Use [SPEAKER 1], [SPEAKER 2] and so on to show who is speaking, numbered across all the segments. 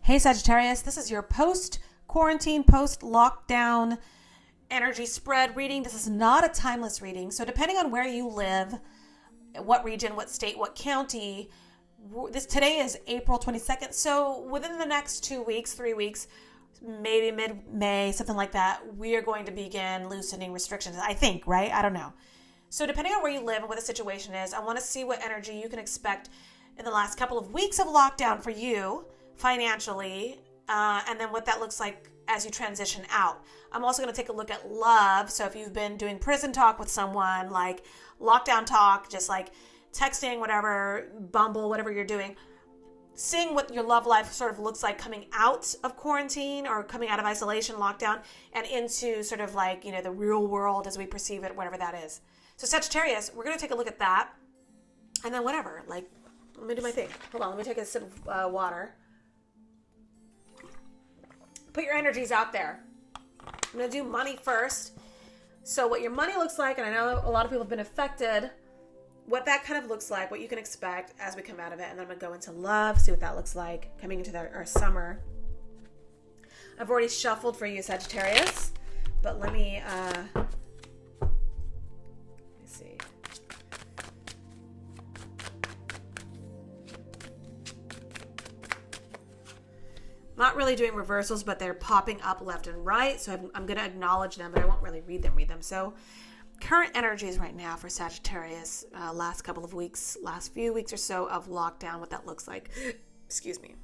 [SPEAKER 1] Hey Sagittarius, this is your post-quarantine, post-lockdown energy spread reading. This is not a timeless reading. So depending on where you live, what region, what state, what county, today is April 22nd. So within the next 2 weeks, 3 weeks, maybe mid-May, something like that, we are going to begin loosening restrictions, I think, right? I don't know. So depending on where you live and what the situation is, I want to see what energy you can expect in the last couple of weeks of lockdown for you financially, and then what that looks like as you transition out. I'm also going to take a look at love. So if you've been doing prison talk with someone, like lockdown talk, just like texting, whatever, Bumble, whatever you're doing, seeing what your love life sort of looks like coming out of quarantine or coming out of isolation, lockdown, and into sort of like, the real world as we perceive it, whatever that is. So Sagittarius, we're going to take a look at that. And then whatever, let me do my thing. Hold on, let me take a sip of water. Put your energies out there. I'm going to do money first. So what your money looks like, and I know a lot of people have been affected, what that kind of looks like, what you can expect as we come out of it. And then I'm going to go into love, see what that looks like coming into our summer. I've already shuffled for you, Sagittarius, but let me see. Not really doing reversals, but they're popping up left and right. So I'm going to acknowledge them, but I won't really read them. So current energies right now for Sagittarius, last couple of weeks, last few weeks or so of lockdown, what that looks like. Excuse me.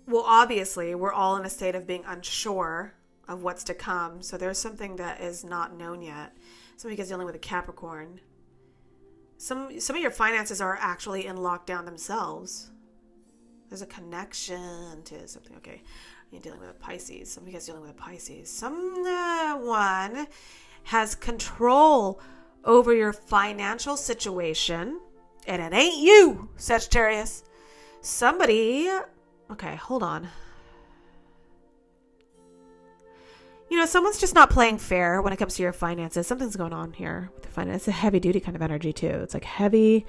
[SPEAKER 1] Well, obviously, we're all in a state of being unsure of what's to come. So there's something that is not known yet. Some of you guys dealing with a Capricorn. Some of your finances are actually in lockdown themselves. There's a connection to something. Okay, you're dealing with a Pisces. Some of you guys dealing with a Pisces. Someone has control over your financial situation, and it ain't you, Sagittarius. Somebody. Okay, hold on. Someone's just not playing fair when it comes to your finances. Something's going on here with the finance. It's a heavy duty kind of energy too. It's like heavy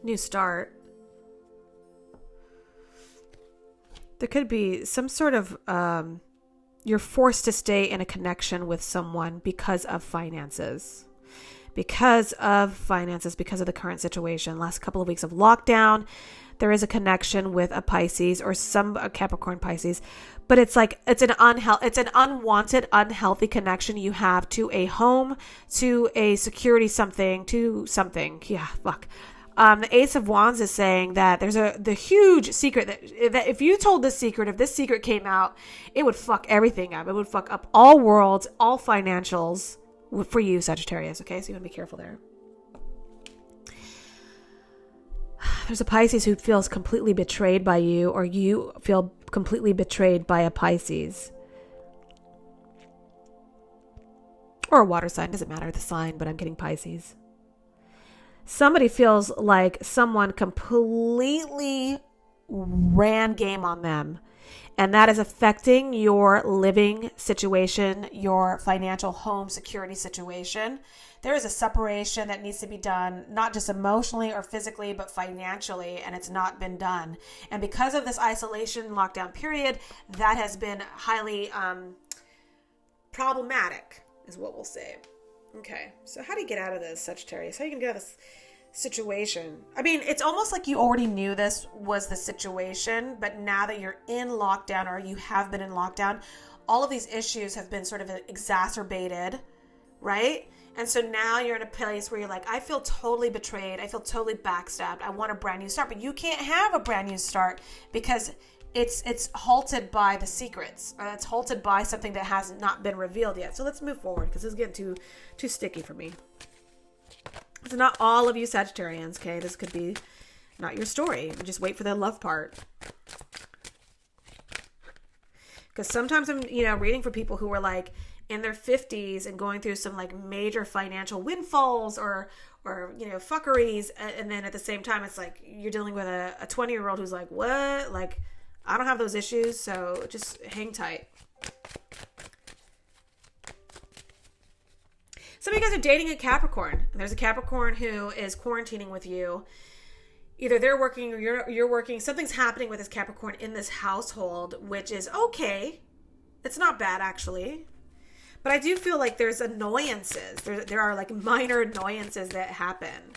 [SPEAKER 1] new start. There could be some sort of, you're forced to stay in a connection with someone because of finances. Because of the current situation. Last couple of weeks of lockdown, there is a connection with a Pisces or a Capricorn Pisces, but it's like it's an unwanted, unhealthy connection you have to a home, to a security to something. Yeah, fuck. The Ace of Wands is saying that there's the huge secret that if you told this secret, if this secret came out, it would fuck everything up. It would fuck up all worlds, all financials for you, Sagittarius. Okay, so you want to be careful there. There's a Pisces who feels completely betrayed by you, or you feel completely betrayed by a Pisces. Or a water sign, doesn't matter the sign, but I'm getting Pisces. Somebody feels like someone completely ran game on them, and that is affecting your living situation, your financial home security situation. There is a separation that needs to be done, not just emotionally or physically, but financially, and it's not been done. And because of this isolation lockdown period, that has been highly problematic, is what we'll say. Okay, so how do you get out of this, Sagittarius? How are you going to get out of this situation? I mean, it's almost like you already knew this was the situation, but now that you're in lockdown, or you have been in lockdown, all of these issues have been sort of exacerbated, right? And so now you're in a place where you're like, I feel totally betrayed. I feel totally backstabbed. I want a brand new start. But you can't have a brand new start because it's halted by the secrets. Or it's halted by something that has not been revealed yet. So let's move forward because this is getting too sticky for me. So not all of you Sagittarians, okay? This could be not your story. Just wait for the love part. Because sometimes I'm, reading for people who are like in their 50s and going through some like major financial windfalls or fuckeries. And then at the same time, it's like you're dealing with a 20-year-old who's like, what? Like, I don't have those issues. So just hang tight. Some of you guys are dating a Capricorn. And there's a Capricorn who is quarantining with you. Either they're working or you're working. Something's happening with this Capricorn in this household, which is okay. It's not bad, actually. But I do feel like there's annoyances. There are like minor annoyances that happen.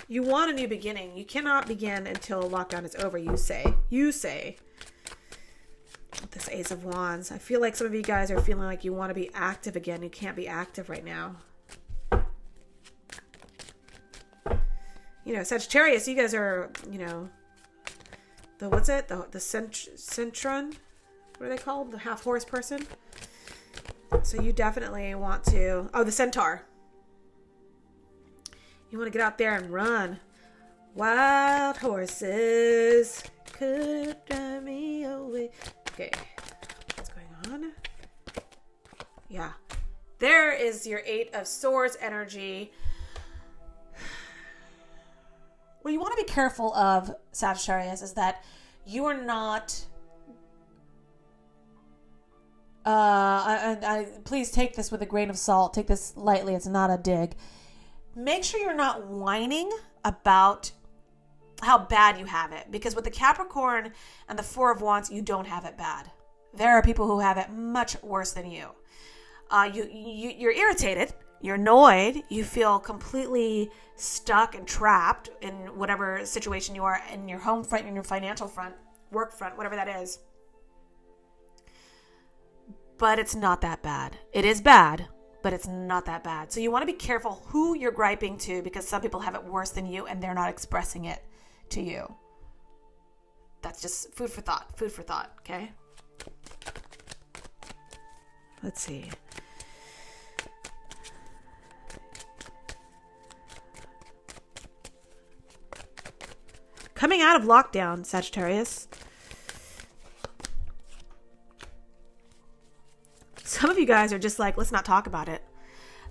[SPEAKER 1] You want a new beginning. You cannot begin until lockdown is over, you say. You say. With this Ace of Wands. I feel like some of you guys are feeling like you want to be active again. You can't be active right now. You know, Sagittarius, you guys are, you know, the Centron? What are they called? The half horse person? So you definitely want to, the Centaur. You want to get out there and run. Wild horses could drive me away. Okay. What's going on? Yeah. There is your Eight of Swords energy. What you want to be careful of, Sagittarius, is that you are not... please take this with a grain of salt. Take this lightly. It's not a dig. Make sure you're not whining about how bad you have it. Because with the Capricorn and the Four of Wands, you don't have it bad. There are people who have it much worse than you. You're irritated. You're annoyed. You feel completely stuck and trapped in whatever situation you are, in your home front, in your financial front, work front, whatever that is. But it's not that bad. It is bad, but it's not that bad. So you want to be careful who you're griping to, because some people have it worse than you and they're not expressing it to you. That's just food for thought, okay? Let's see. Coming out of lockdown, Sagittarius. Some of you guys are just like, let's not talk about it.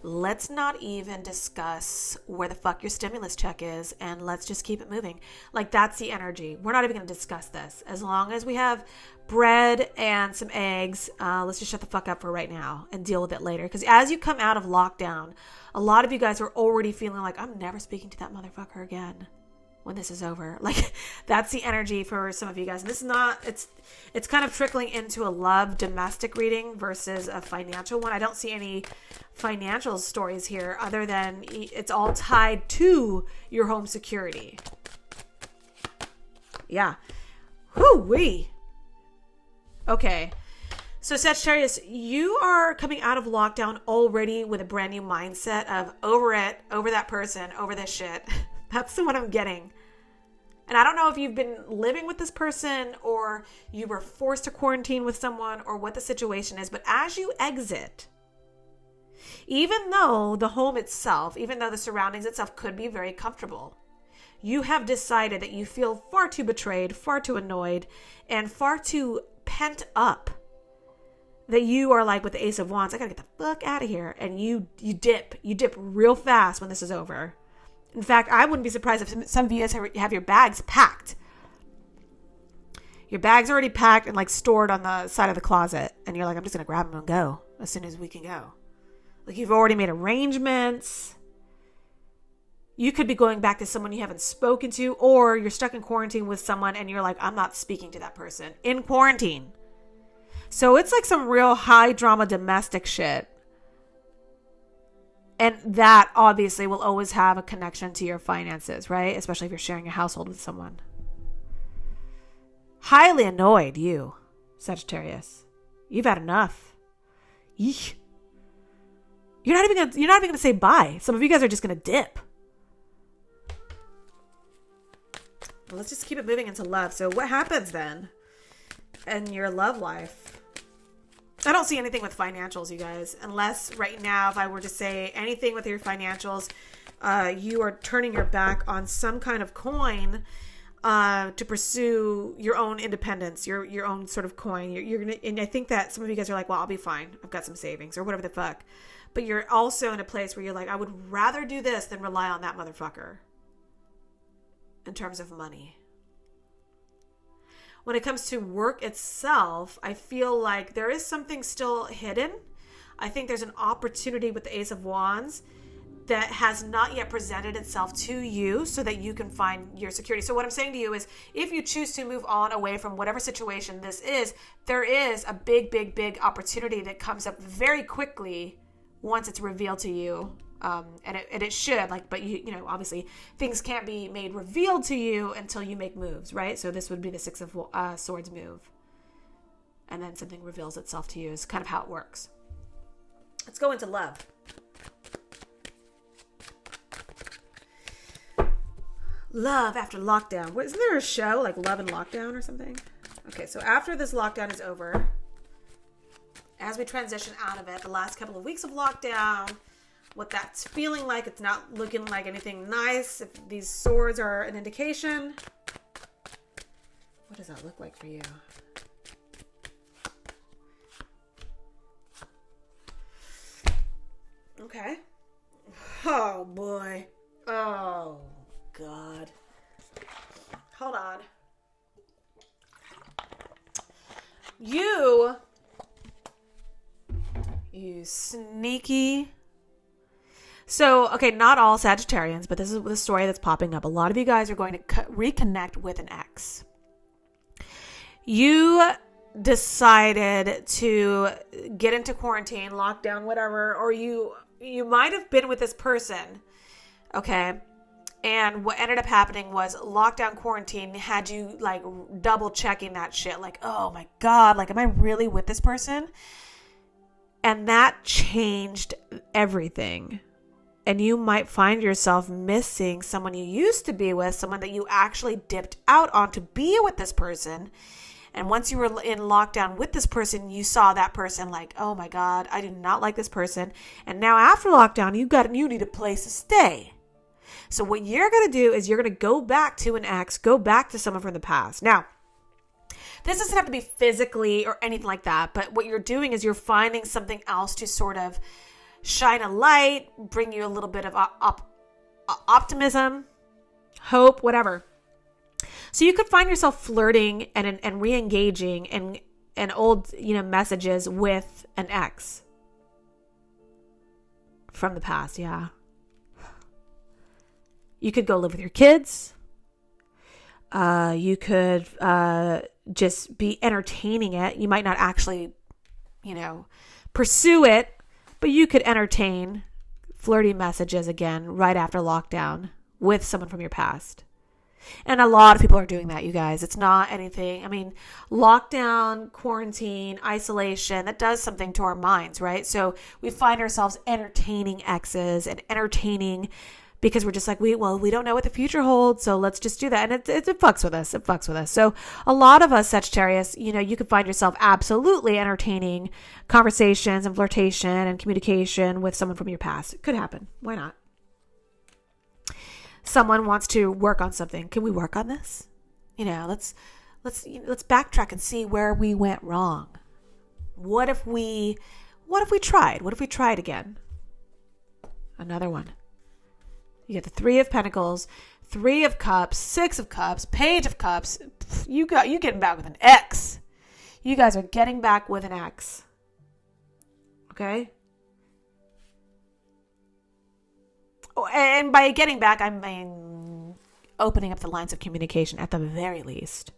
[SPEAKER 1] Let's not even discuss where the fuck your stimulus check is, and let's just keep it moving. Like, that's the energy. We're not even going to discuss this. As long as we have bread and some eggs, let's just shut the fuck up for right now and deal with it later. Because as you come out of lockdown, a lot of you guys are already feeling like, I'm never speaking to that motherfucker again when this is over. Like, that's the energy for some of you guys. And this is not, it's kind of trickling into a love domestic reading versus a financial one. I don't see any financial stories here other than it's all tied to your home security. Yeah. Whoo-wee. Okay. So Sagittarius, you are coming out of lockdown already with a brand new mindset of over it, over that person, over this shit. That's what I'm getting. And I don't know if you've been living with this person or you were forced to quarantine with someone or what the situation is, but as you exit, even though the home itself, even though the surroundings itself could be very comfortable, you have decided that you feel far too betrayed, far too annoyed, and far too pent up that you are like with the Ace of Wands, I gotta get the fuck out of here. And you dip real fast when this is over. In fact, I wouldn't be surprised if some of you guys have your bags packed. Your bag's already packed and like stored on the side of the closet. And you're like, I'm just going to grab them and go as soon as we can go. Like, you've already made arrangements. You could be going back to someone you haven't spoken to, or you're stuck in quarantine with someone and you're like, I'm not speaking to that person in quarantine. So it's like some real high drama domestic shit. And that obviously will always have a connection to your finances, right? Especially if you're sharing a household with someone. Highly annoyed, you, Sagittarius. You've had enough. Yeesh. You're not even gonna say bye. Some of you guys are just gonna dip. Well, let's just keep it moving into love. So what happens then in your love life? I don't see anything with financials, you guys, unless right now, if I were to say anything with your financials, you are turning your back on some kind of coin to pursue your own independence, your own sort of coin. You're gonna, and I think that some of you guys are like, well, I'll be fine. I've got some savings or whatever the fuck. But you're also in a place where you're like, I would rather do this than rely on that motherfucker in terms of money. When it comes to work itself, I feel like there is something still hidden. I think there's an opportunity with the Ace of Wands that has not yet presented itself to you so that you can find your security. So what I'm saying to you is, if you choose to move on away from whatever situation this is, there is a big, big, big opportunity that comes up very quickly once it's revealed to you. And it should, but you know, obviously things can't be made revealed to you until you make moves, right? So this would be the Six of Swords move. And then something reveals itself to you is kind of how it works. Let's go into love. Love after lockdown. Isn't there a show like Love and Lockdown or something? Okay, so after this lockdown is over, as we transition out of it, the last couple of weeks of lockdown, what that's feeling like, it's not looking like anything nice. If these swords are an indication, what does that look like for you? Okay. Oh boy. Oh God. Hold on. You sneaky. So, okay, not all Sagittarians, but this is the story that's popping up. A lot of you guys are going to reconnect with an ex. You decided to get into quarantine, lockdown, whatever, or you might have been with this person, okay? And what ended up happening was lockdown, quarantine had you like double checking that shit. Like, oh my God, like, am I really with this person? And that changed everything. And you might find yourself missing someone you used to be with, someone that you actually dipped out on to be with this person. And once you were in lockdown with this person, you saw that person like, oh my God, I do not like this person. And now after lockdown, you need a place to stay. So what you're going to do is you're going to go back to an ex, go back to someone from the past. Now, this doesn't have to be physically or anything like that, but what you're doing is you're finding something else to sort of shine a light, bring you a little bit of optimism, hope, whatever. So you could find yourself flirting and re-engaging in old, messages with an ex from the past. Yeah. You could go live with your kids. You could just be entertaining it. You might not actually, pursue it, but you could entertain flirty messages again right after lockdown with someone from your past. And a lot of people are doing that, you guys. It's not anything. I mean, lockdown, quarantine, isolation, that does something to our minds, right? So we find ourselves entertaining exes and entertaining because we're just like, we don't know what the future holds, so let's just do that. And it fucks with us. It fucks with us. So a lot of us Sagittarius, you could find yourself absolutely entertaining conversations and flirtation and communication with someone from your past. It could happen. Why not? Someone wants to work on something. Can we work on this? Let's backtrack and see where we went wrong. What if we tried? What if we tried again? Another one. You get the Three of Pentacles, Three of Cups, Six of Cups, Page of Cups. You getting back with an ex. You guys are getting back with an ex. Okay? Oh, and by getting back, I mean opening up the lines of communication at the very least.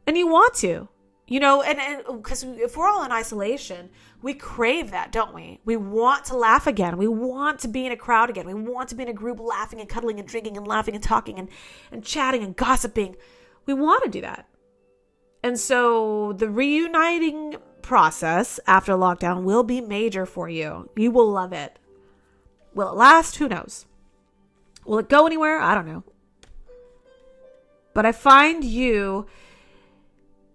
[SPEAKER 1] And you want to. And because if we're all in isolation, we crave that, don't we? We want to laugh again. We want to be in a crowd again. We want to be in a group laughing and cuddling and drinking and laughing and talking and chatting and gossiping. We want to do that. And so the reuniting process after lockdown will be major for you. You will love it. Will it last? Who knows? Will it go anywhere? I don't know. But I find you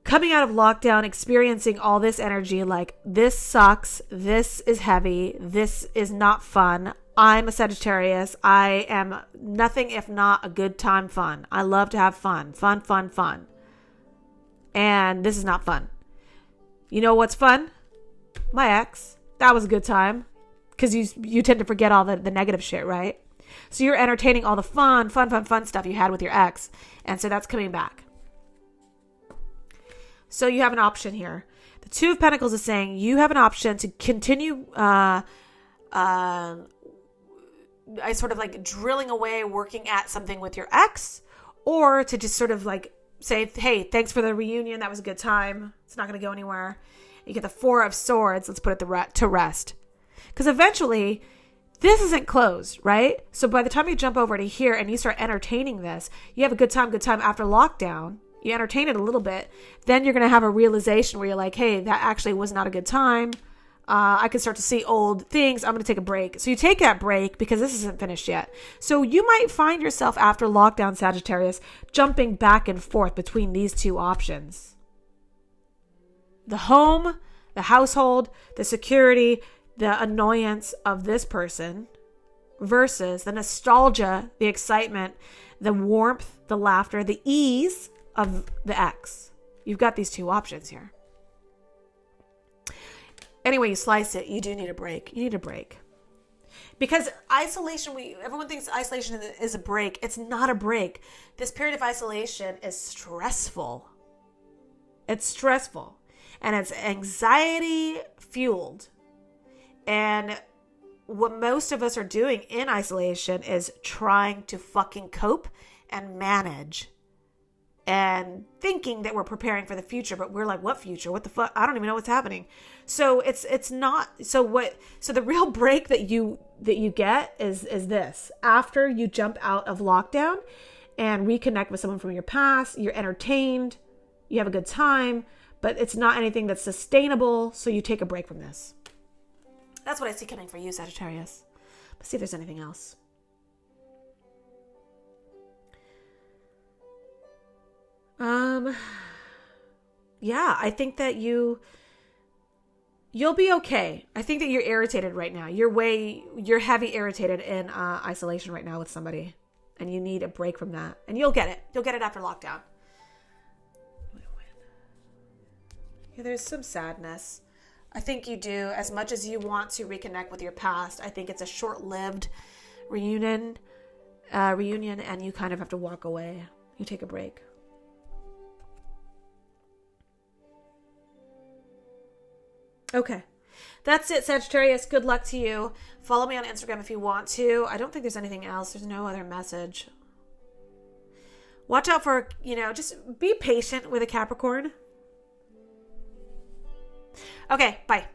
[SPEAKER 1] coming out of lockdown, experiencing all this energy, like, this sucks, this is heavy, this is not fun. I'm a Sagittarius. I am nothing if not a good time fun. I love to have fun. Fun. And this is not fun. You know what's fun? My ex. That was a good time. Because you tend to forget all the negative shit, right? So you're entertaining all the fun stuff you had with your ex. And so that's coming back. So you have an option here. The Two of Pentacles is saying you have an option to continue I sort of like drilling away, working at something with your ex, or to just sort of like say, hey, thanks for the reunion. That was a good time. It's not going to go anywhere. You get the Four of Swords. Let's put it to rest. Because eventually, this isn't closed, right? So by the time you jump over to here and you start entertaining this, you have a good time after lockdown. You entertain it a little bit. Then you're going to have a realization where you're like, hey, that actually was not a good time. I can start to see old things. I'm going to take a break. So you take that break because this isn't finished yet. So you might find yourself after lockdown, Sagittarius, jumping back and forth between these two options. The home, the household, the security, the annoyance of this person versus the nostalgia, the excitement, the warmth, the laughter, the ease of the ex. You've got these two options here. Anyway, you slice it, you do need a break. You need a break. Because isolation, everyone thinks isolation is a break. It's not a break. This period of isolation is stressful. It's stressful. And it's anxiety fueled. And what most of us are doing in isolation is trying to fucking cope and manage. And thinking that we're preparing for the future, but we're like, what future? What the fuck? I don't even know what's happening. So it's not, so the real break that you get is this. After you jump out of lockdown and reconnect with someone from your past, you're entertained, you have a good time, but it's not anything that's sustainable. So you take a break from this. That's what I see coming for you, Sagittarius. Let's see if there's anything else. Yeah, I think that you'll be okay. I think that you're irritated right now. You're heavy irritated in isolation right now with somebody, and you need a break from that. And you'll get it. You'll get it after lockdown. Yeah, there's some sadness. I think you do. As much as you want to reconnect with your past, I think it's a short-lived reunion, and you kind of have to walk away. You take a break. Okay. That's it, Sagittarius. Good luck to you. Follow me on Instagram if you want to. I don't think there's anything else. There's no other message. Watch out for, just be patient with a Capricorn. Okay, bye.